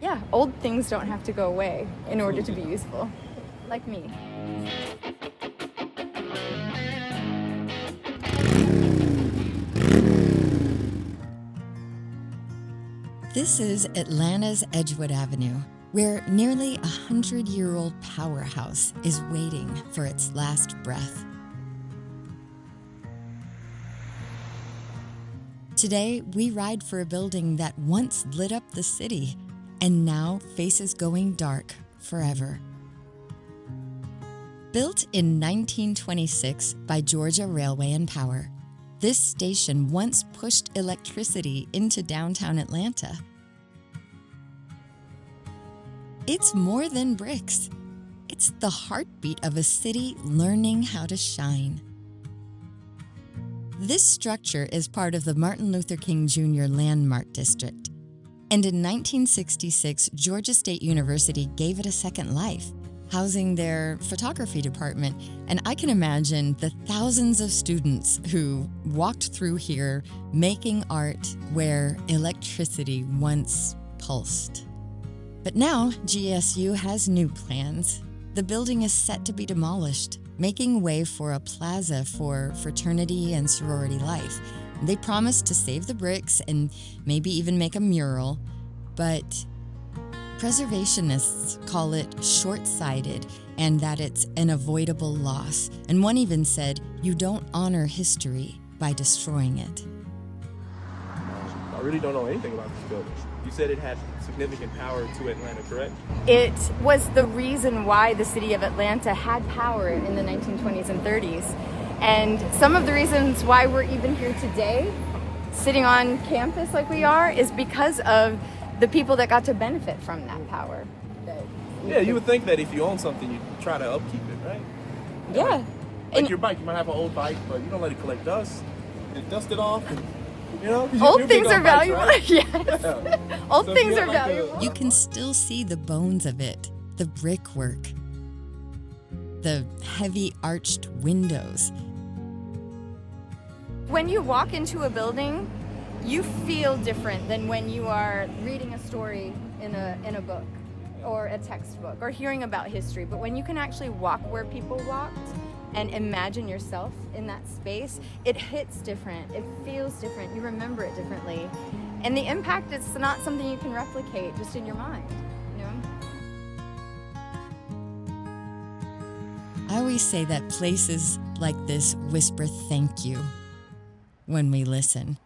Yeah, old things don't have to go away in order to be useful, like me. This is Atlanta's Edgewood Avenue, where nearly 100-year-old powerhouse is waiting for its last breath. Today, we ride for a building that once lit up the city and now faces going dark forever. Built in 1926 by Georgia Railway and Power, this station once pushed electricity into downtown Atlanta. It's more than bricks. It's the heartbeat of a city learning how to shine. This structure is part of the Martin Luther King Jr. Landmark District. And in 1966, Georgia State University gave it a second life, housing their photography department. And I can imagine the thousands of students who walked through here making art where electricity once pulsed. But now GSU has new plans. The building is set to be demolished, making way for a plaza for fraternity and sorority life. They promise to save the bricks and maybe even make a mural, but preservationists call it short-sighted and that it's an avoidable loss. And one even said, you don't honor history by destroying it. I really don't know anything about this building. You said it had significant power to Atlanta, correct? It was the reason why the city of Atlanta had power in the 1920s and 30s. And some of the reasons why we're even here today, sitting on campus like we are, is because of the people that got to benefit from that power. Yeah, you would think that if you own something, you try to upkeep it, right? Yeah. Like your bike, you might have an old bike, but you don't let it collect dust. You dust it off. You know, old things are valuable. Right? Yes. Yeah. Old So things are like valuable. You can still see the bones of it, the brickwork, the heavy arched windows. When you walk into a building, you feel different than when you are reading a story in a book or a textbook or hearing about history. But when you can actually walk where people walked and imagine yourself in that space, it hits different, it feels different, you remember it differently. And the impact is not something you can replicate just in your mind, you know? I always say that places like this whisper thank you when we listen.